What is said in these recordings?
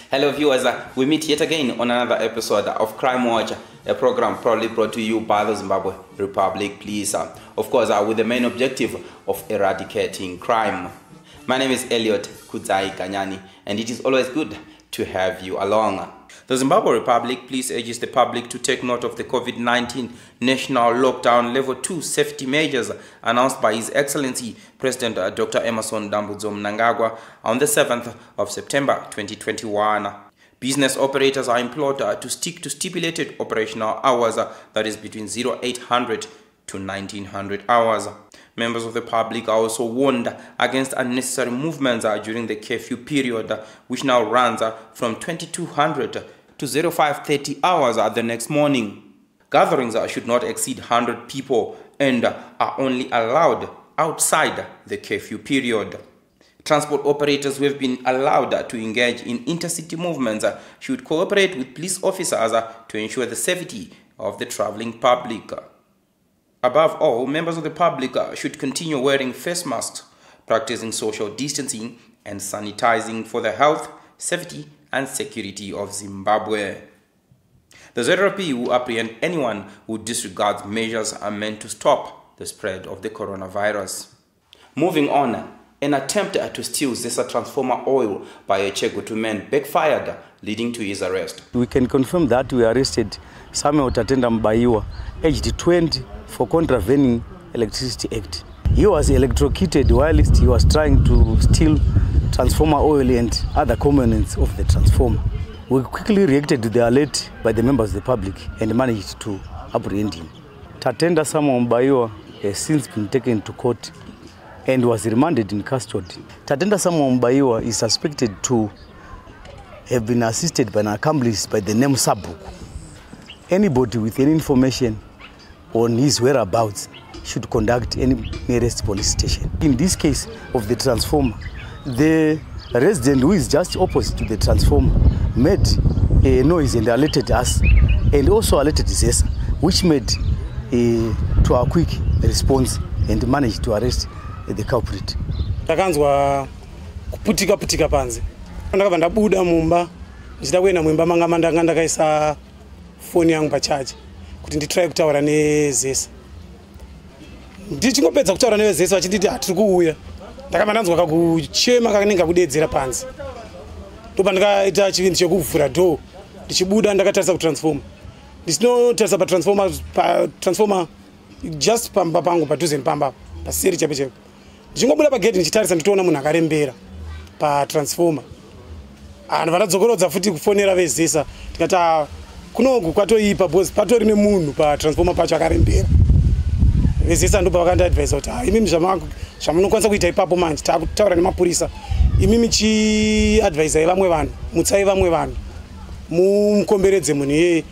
Hello viewers, we meet yet again on another episode of Crime Watch, a program proudly brought to you by the Zimbabwe Republic Police, of course with the main objective of eradicating crime. My name is Elliot Kudzai Kanyani, and it is always good to have you along. The Zimbabwe Republic Police urges the public to take note of the COVID-19 national lockdown level 2 safety measures announced by His Excellency President Dr. Emmerson Dambudzo Mnangagwa on the 7th of September 2021. Business operators are implored to stick to stipulated operational hours, that is between 0800 to 1900 hours. Members of the public are also warned against unnecessary movements during the curfew period, which now runs from 2200 to 0530 hours the next morning. Gatherings should not exceed 100 people and are only allowed outside the curfew period. Transport operators who have been allowed to engage in intercity movements should cooperate with police officers to ensure the safety of the traveling public. Above all, members of the public should continue wearing face masks, practicing social distancing, and sanitizing for the health, safety, and security of Zimbabwe. The ZRP will apprehend anyone who disregards measures are meant to stop the spread of the coronavirus. Moving on, an attempt to steal Zesa transformer oil by a Chegutu man backfired, leading to his arrest. We can confirm that we arrested Samuel Tatenda Mbaiwa, aged 20, for contravening Electricity Act. He was electrocuted whilst he was trying to steal transformer oil and other components of the transformer. We quickly reacted to the alert by the members of the public and managed to apprehend him. Tatenda Samuel Mbaiwa has since been taken to court and was remanded in custody. Tatenda Samuel Mbaiwa is suspected to have been assisted by an accomplice by the name Sabu. Anybody with any information on his whereabouts should conduct any nearest police station. In this case of the transformer, the resident who is just opposite to the transformer made a noise and alerted us, and also alerted Zesa, which made to our quick response and managed to arrest the culprit. Takanzwa kuputika panze. Ndakabva ndabuda mumba, ndichida kuenda muimba manga mandanga ndakaisa phone yangu pa charge kuti nditry kutaura neZesa. Ndichingopedza kutaura neZesa vachinditi atiri kuuya. Ndakabva ndanzwa kakuchema kakanenga kudedzera panze. Ndopa ndakaita chivinhu chekuvhura door, ndichibuda ndakatarisa kutransformer. Ndichinotarisa patransformer just pamba pangu padhuze nepamba paseri chape. Ndichingobuda pagedhi ndichitarisa nditoona munhu akarembera patransformer. Vanhu vakadzokorodza futi kufonera veZesa, tikati kunoku kwatoipa bosi, patori nemunhu patransformer pacho akarembera. VeZesa ndopa vakandiadvisa kuti imimi zvamunokwanisa kuita ipapo manje takutaura nemapurisa, imimi chiadvisai vamwe vanhu, mutsai vamwe vanhu, mumukomberedze munhu iyeye.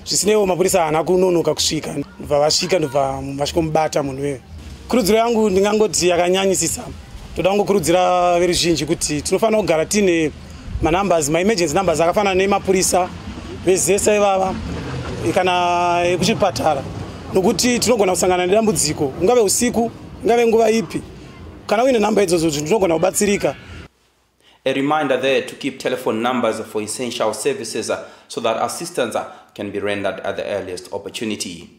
Zvisinewo mapurisa haana kunonoka kusvika, ndobva vasvika ndobva vasvikomubata munhu iyeye. Kurudziro yangu ndingangoti yakanyanyisisa. Toda kungokurudzira veruzhinji kuti tinofanira kugara tine manumbers, emergency numbers akafanana nemapurisa, veZesa ivava kana ekuchipatara, nokuti tinogona kusangana nedambudziko, ungave usiku, ungave nguva ipi. Kana uine namba idzodzo tinogona kubatsirika. A reminder there to keep telephone numbers for essential services so that assistance can be rendered at the earliest opportunity.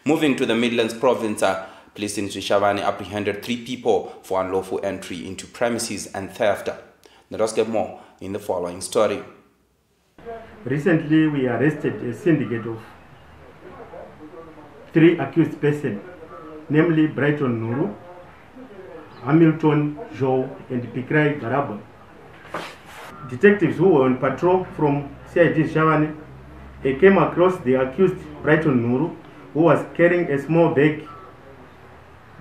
Moving to the Midlands province, police in Shishavani apprehended 3 people for unlawful entry into premises and theft. Let us get more in the following story. Recently, we arrested a syndicate of 3 accused persons, namely Brighton Nuru, Hamilton Joe, and Pikrai Garaba. Detectives who were on patrol from CID Shavani came across the accused Brighton Nuru, who was carrying a small bag.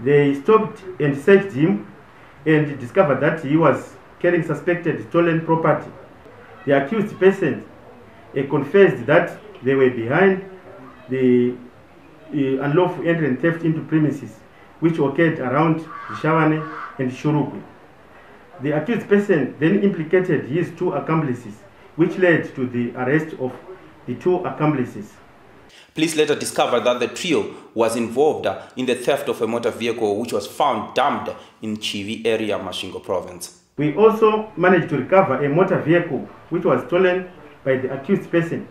They stopped and searched him and discovered that he was carrying suspected stolen property. The accused persons confessed that they were behind the unlawful entry and theft into premises, which occurred around Shavane and Shuruku. The accused person then implicated his 2 accomplices, which led to the arrest of the 2 accomplices. Police later discovered that the trio was involved in the theft of a motor vehicle which was found dumped in Chivi area, Masvingo province. We also managed to recover a motor vehicle which was stolen by the accused person.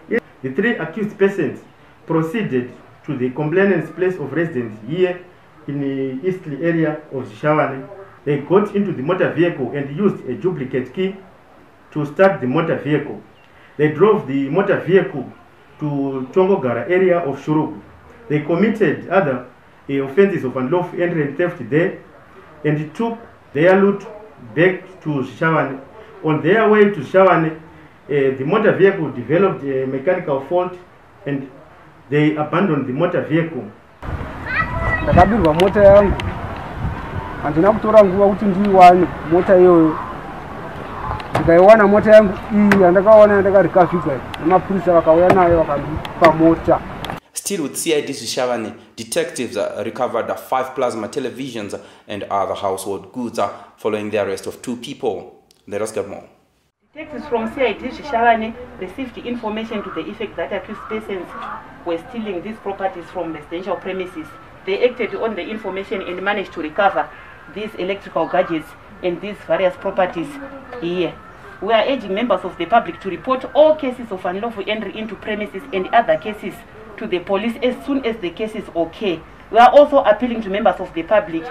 The 3 accused persons proceeded to the complainant's place of residence here in the eastern area of Zishawane. They got into the motor vehicle and used a duplicate key to start the motor vehicle. They drove the motor vehicle to Tongogara area of Shurugu. They committed other offenses of unlawful entry and theft there and took their loot back to Zishawane. On their way to Zishawane, the motor vehicle developed a mechanical fault and they abandoned the motor vehicle. Ndakabirwa mota yangu andina kutora nguva kuti ndiwane mota iyoyo. Ndikaiwana mota yangu iyi andakaona ndakarikafika nemapurisa vakauya nayo vakandipa mota. Still with CID Zishawane, detectives recovered 5 plasma televisions and other household goods following the arrest of 2 people. Let us get more. Detectives from CID Zishawane received information to the effect that accused persons were stealing these properties from residential premises. They acted on the information and managed to recover these electrical gadgets and these various properties here. We are urging members of the public to report all cases of unlawful entry into premises and other cases to the police as soon as the cases occur. We are also appealing to members of the public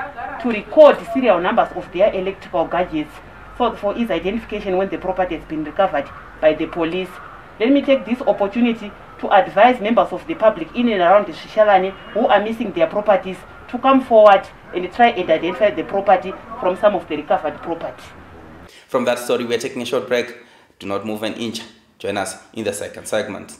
to record serial numbers of their electrical gadgets for ease identification when the property has been recovered by the police. Let me take this opportunity to advise members of the public in and around the Zishawane who are missing their properties to come forward and try and identify the property from some of the recovered property. From that story, we're taking a short break. Do not move an inch. Join us in the second segment.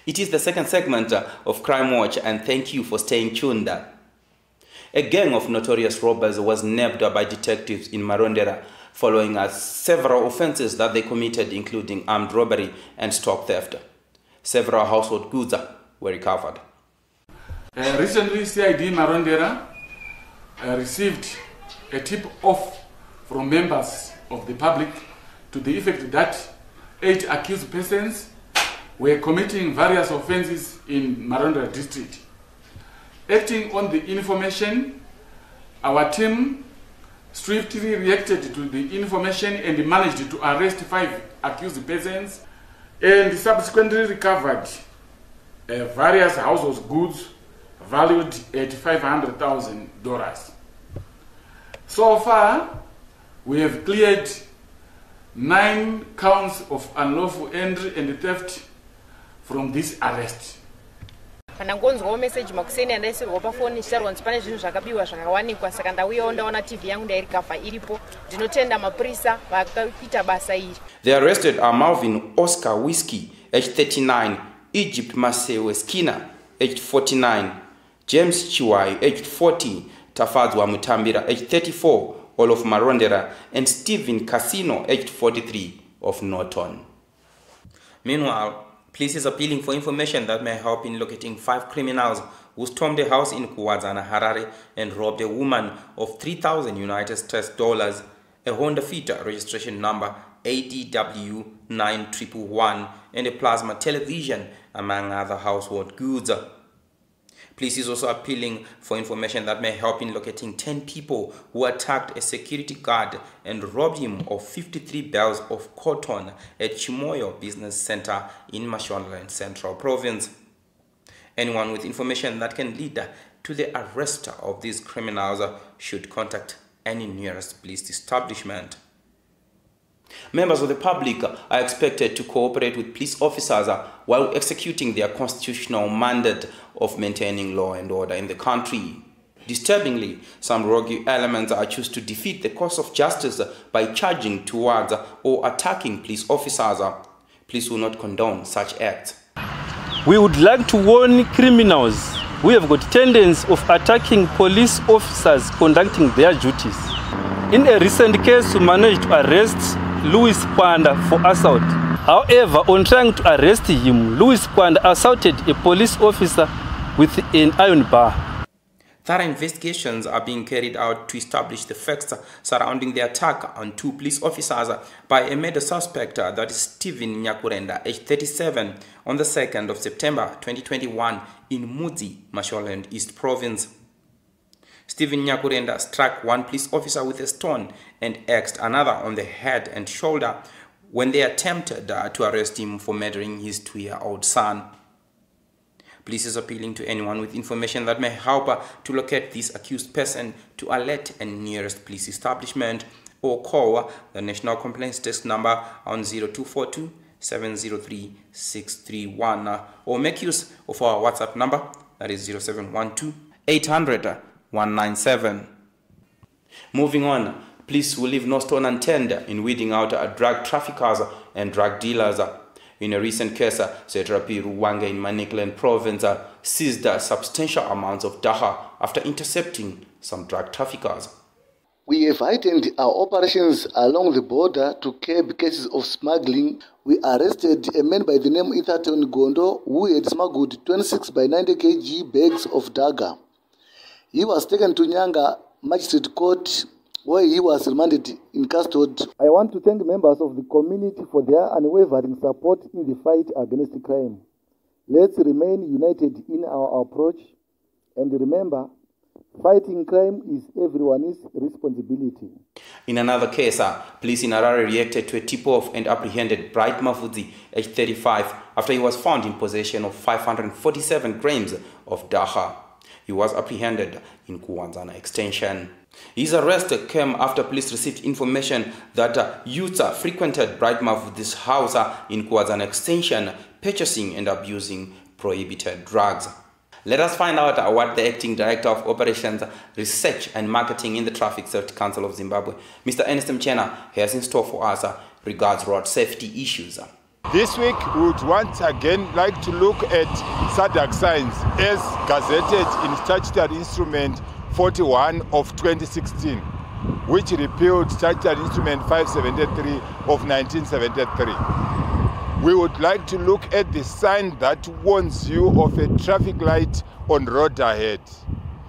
It is the second segment of Crime Watch, and thank you for staying tuned. A gang of notorious robbers was nabbed by detectives in Marondera following several offenses that they committed, including armed robbery and stock theft. Several household goods were recovered. Recently, CID Marondera received a tip-off from members of the public to the effect that 8 accused persons were committing various offenses in Marondera district. Acting on the information, our team swiftly reacted to the information and managed to arrest 5 accused persons and subsequently recovered various household goods valued at $500,000. So far, we have cleared 9 counts of unlawful entry and theft from this arrest. Kana ngonzwa message makuseni andaisirwa pa phone nchitarwanzi pane zvinhu zvakabiwa zvakawanikwa saka ndauya ndaona TV yangu ndairikava iripo ndinotenda mapurisa vakaita basa iri. The arrested are Marvin Oscar Whiskey, age 39, Egypt Masewe Skinner, age 49, James Chiwai, age 40, Tafadzwa Mutambira, age 34, all of Marondera, and Stephen Casino, age 43, of Norton. Meanwhile, police is appealing for information that may help in locating 5 criminals who stormed a house in Kuwadzana, Harare, and robbed a woman of $3,000 a Honda Fit registration number ADW 9111, and a plasma television, among other household goods. Police is also appealing for information that may help in locating 10 people who attacked a security guard and robbed him of 53 bales of cotton at Chimoyo Business Center in Mashonaland Central Province. Anyone with information that can lead to the arrest of these criminals should contact any nearest police establishment. Members of the public are expected to cooperate with police officers while executing their constitutional mandate of maintaining law and order in the country. Disturbingly, some rogue elements are choosing to defeat the cause of justice by charging towards or attacking police officers. Police will not condone such acts. We would like to warn criminals who have got tendency of attacking police officers conducting their duties. In a recent case, we managed to arrest Louis Panda for assault. However, on trying to arrest him, Louis Panda assaulted a police officer with an iron bar. Thorough investigations are being carried out to establish the facts surrounding the attack on 2 police officers by a murder suspect, that is Stephen Nyakurenda, aged 37, on the 2nd of September 2021 in Mudzi, Mashonaland East Province. Stephen Nyakurenda struck 1 police officer with a stone and axed another on the head and shoulder when they attempted to arrest him for murdering his 2-year-old son. Police is appealing to anyone with information that may help to locate this accused person to alert any nearest police establishment or call the National Complaints Desk number on 0242 703 631 or make use of our WhatsApp number, that is 0712 800 197. Moving on, police will leave no stone unturned in weeding out drug traffickers and drug dealers. In a recent case, Setrapi Ruwange in Manicaland Province seized substantial amounts of dagga after intercepting some drug traffickers. We have heightened our operations along the border to curb cases of smuggling. We arrested a man by the name Ithaton Gondo who had smuggled 26 by 90 kg bags of dagga. He was taken to Nyanga Magistrate Court where he was remanded in custody. I want to thank members of the community for their unwavering support in the fight against crime. Let's remain united in our approach and remember, fighting crime is everyone's responsibility. In another case, police in Harare reacted to a tip-off and apprehended Bright Mafudzi, aged 35, after he was found in possession of 547 grams of dagga. He was apprehended in Kuwanzana Extension. His arrest came after police received information that youths frequented Bright Mafudzi's house in Kuwanzana Extension, purchasing and abusing prohibited drugs. Let us find out what the Acting Director of Operations, Research and Marketing in the Traffic Safety Council of Zimbabwe, Mr. Ernest Mchena, has in store for us regards road safety issues. This week, we would once again like to look at SADC signs as gazetted in Statutory Instrument 41 of 2016, which repealed Statutory Instrument 573 of 1973. We would like to look at the sign that warns you of a traffic light on road ahead.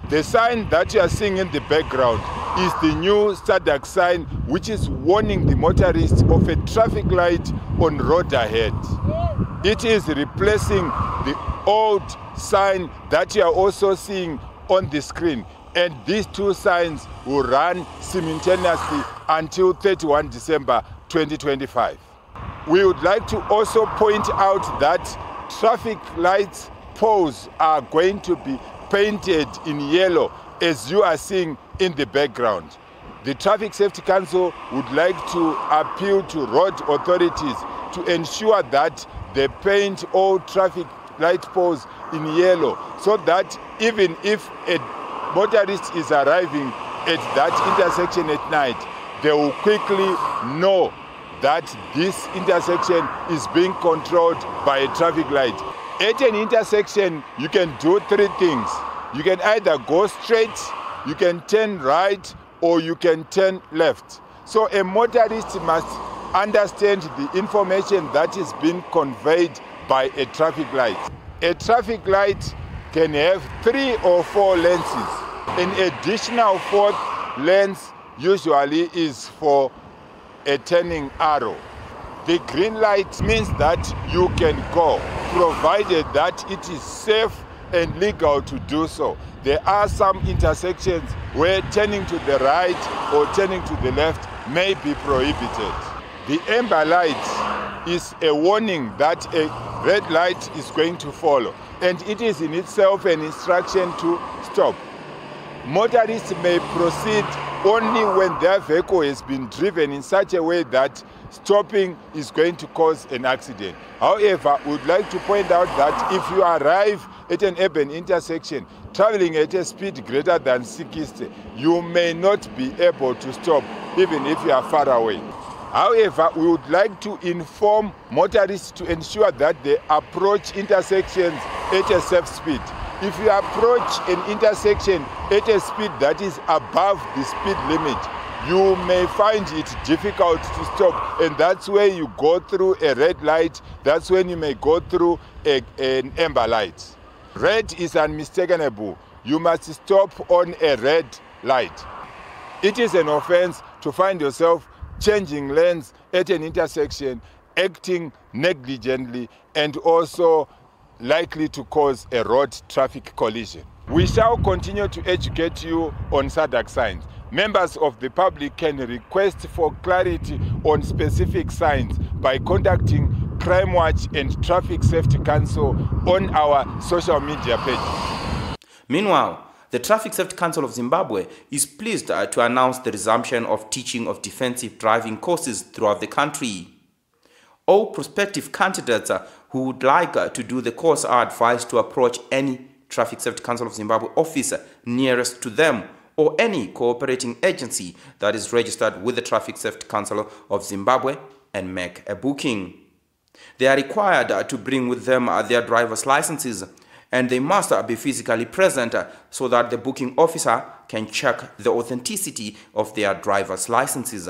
The sign that you are seeing in the background is the new SADC sign, which is warning the motorists of a traffic light on road ahead. It is replacing the old sign that you are also seeing on the screen. And these 2 signs will run simultaneously until 31 December 2025. We would like to also point out that traffic lights poles are going to be painted in yellow, as you are seeing in the background. The Traffic Safety Council would like to appeal to road authorities to ensure that they paint all traffic light poles in yellow, so that even if a motorist is arriving at that intersection at night, they will quickly know that this intersection is being controlled by a traffic light. At an intersection, you can do 3 things. You can either go straight, you can turn right, or you can turn left. So a motorist must understand the information that is being conveyed by a traffic light. A traffic light can have 3 or 4 lenses. An additional 4th lens usually is for a turning arrow. The green light means that you can go, provided that it is safe and legal to do so. There are some intersections where turning to the right or turning to the left may be prohibited. The amber light is a warning that a red light is going to follow, and it is in itself an instruction to stop. Motorists may proceed only when their vehicle has been driven in such a way that stopping is going to cause an accident. However, we would like to point out that if you arrive at an urban intersection traveling at a speed greater than 60, you may not be able to stop even if you are far away. However, we would like to inform motorists to ensure that they approach intersections at a safe speed. If you approach an intersection at a speed that is above the speed limit, you may find it difficult to stop, and that's where you go through a red light. That's when you may go through an amber light. Red is unmistakable. You must stop on a red light. It is an offense to find yourself changing lanes at an intersection, acting negligently, and also likely to cause a road traffic collision. We shall continue to educate you on SADC signs. Members of the public can request for clarity on specific signs by contacting Crime Watch and Traffic Safety Council on our social media pages. Meanwhile, the Traffic Safety Council of Zimbabwe is pleased to announce the resumption of teaching of defensive driving courses throughout the country. All prospective candidates who would like to do the course are advised to approach any Traffic Safety Council of Zimbabwe office nearest to them or any cooperating agency that is registered with the Traffic Safety Council of Zimbabwe and make a booking. They are required to bring with them their driver's licenses, and they must be physically present so that the booking officer can check the authenticity of their driver's licenses.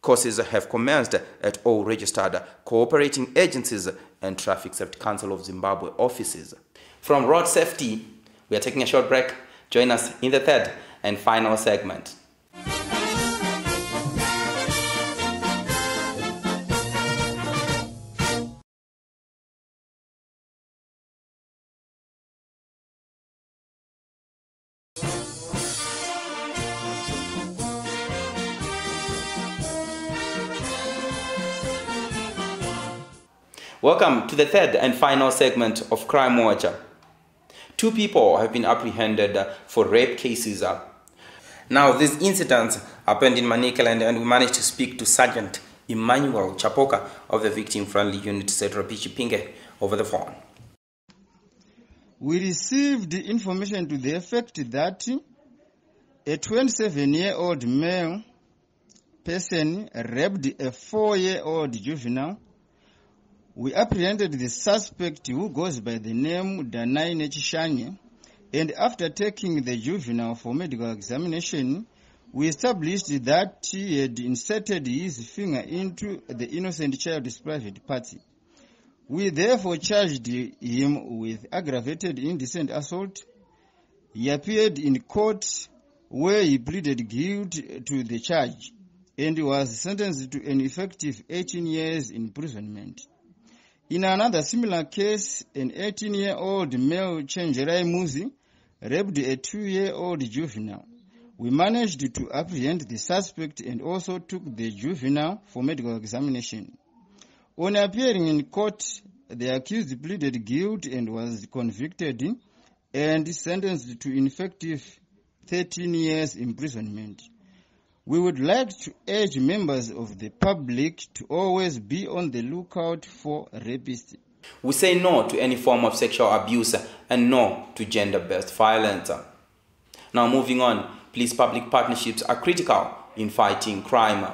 Courses have commenced at all registered cooperating agencies and Traffic Safety Council of Zimbabwe offices. From road safety, we are taking a short break. Join us in the third and final segment. Welcome to the third and final segment of Crime Watch. 2 people have been apprehended for rape cases. Now, these incidents happened in Manicaland, and we managed to speak to Sergeant Emmanuel Chapoka of the victim-friendly unit, Cedro Pichipinge, over the phone. We received information to the effect that a 27-year-old male person raped a 4-year-old juvenile. We apprehended the suspect, who goes by the name Danai Nechishanye, and after taking the juvenile for medical examination, we established that he had inserted his finger into the innocent child's private party. We therefore charged him with aggravated indecent assault. He appeared in court where he pleaded guilty to the charge and was sentenced to an effective 18 years imprisonment. In another similar case, an 18-year-old male Chenjerai Muzi raped a 2-year-old juvenile. We managed to apprehend the suspect and also took the juvenile for medical examination. On appearing in court, the accused pleaded guilty and was convicted and sentenced to effective 13 years imprisonment. We would like to urge members of the public to always be on the lookout for rapists. We say no to any form of sexual abuse and no to gender-based violence. Now, moving on, police public partnerships are critical in fighting crime.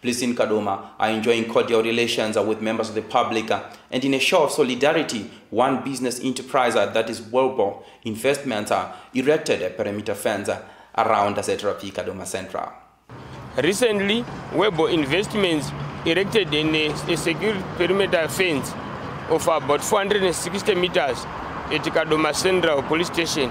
Police in Kadoma are enjoying cordial relations with members of the public, and in a show of solidarity, one business enterprise that is World Investments erected a perimeter fence around the Setrapi Kadoma Central. Recently, Webo Investments erected a secure perimeter fence of about 460 meters at Kadoma Central Police Station,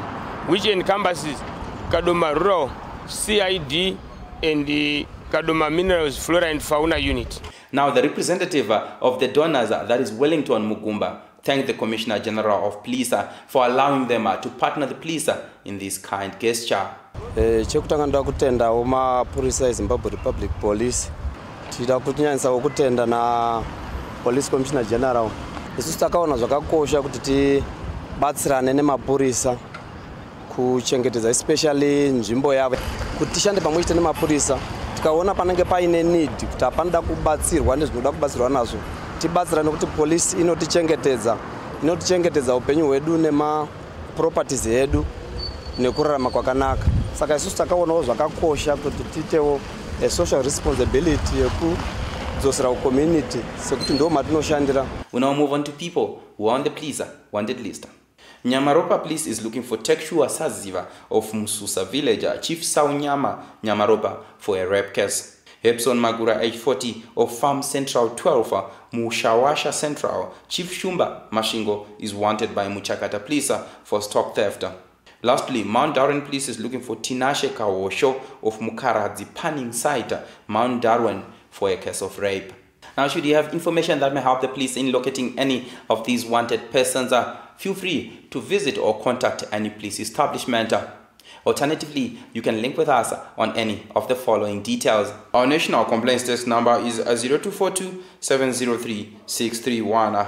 which encompasses Kadoma Rural, CID, and the Kadoma Minerals Flora and Fauna Unit. Now, the representative of the donors, that is Wellington Mugumba, thanked the Commissioner General of Police for allowing them to partner the police in this kind gesture. Chekutanga ndakutenda mapurisa eZimbabwe Republic Police. Tida kutinyanyisa kutenda na Police Commissioner General. Isusu takaona zvakakosha kuti tibatsirane nemapurisa kuchengetedza especially nzvimbo yavo. Kuti tishande pamwe chete nemapurisa, tikaona panenge paine need kuti apanda kubatsirwa nezvinoda kubatsirwa nazvo. Tibatsirane kuti police inotichengetedza upenyu hwedu nema properties hedu nekurarama kwakanaka. Saka isusu takaonawo zvakakosha kuti titewo a social responsibility yekudzosera community sekuti ndo matinoshandira. We now move on to people who are on the police wanted list. Nyamaropa Police is looking for Tekshua Saziva of Mususa village, Chief Saunyama Nyamaropa, for a rape case. Hepson Magura, age 40, of Farm Central 12, Mushawasha Central, Chief Shumba Mashingo is wanted by Muchakata Police for stock theft. Lastly, Mount Darwin Police is looking for Tinashe Kawosho of Mukaradzi Panning site, Mount Darwin, for a case of rape. Now, should you have information that may help the police in locating any of these wanted persons, feel free to visit or contact any police establishment. Alternatively, you can link with us on any of the following details. Our national complaints desk number is 0242 703 631.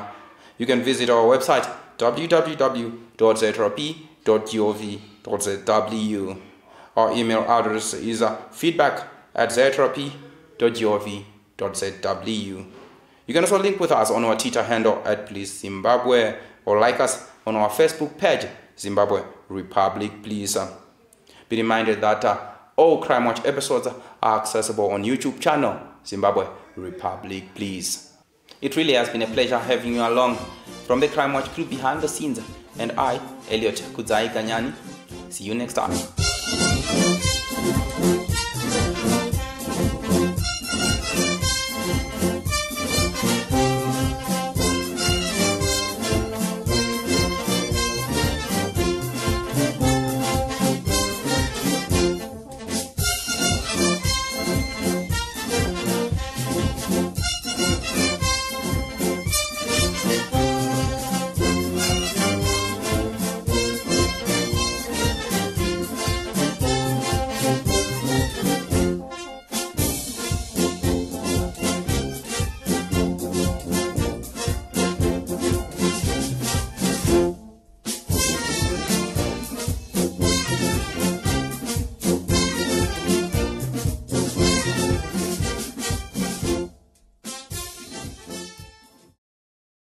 You can visit our website www.zrp.gov.zw. Our email address is feedback@zrp.gov.zw. You can also link with us on our Twitter handle @PoliceZimbabwe or like us on our Facebook page, Zimbabwe Republic Police. Be reminded that all Crime Watch episodes are accessible on YouTube channel, Zimbabwe Republic Police. It really has been a pleasure having you along. From the Crime Watch crew behind the scenes, and I, Elliot Kudzai Kanyani, see you next time.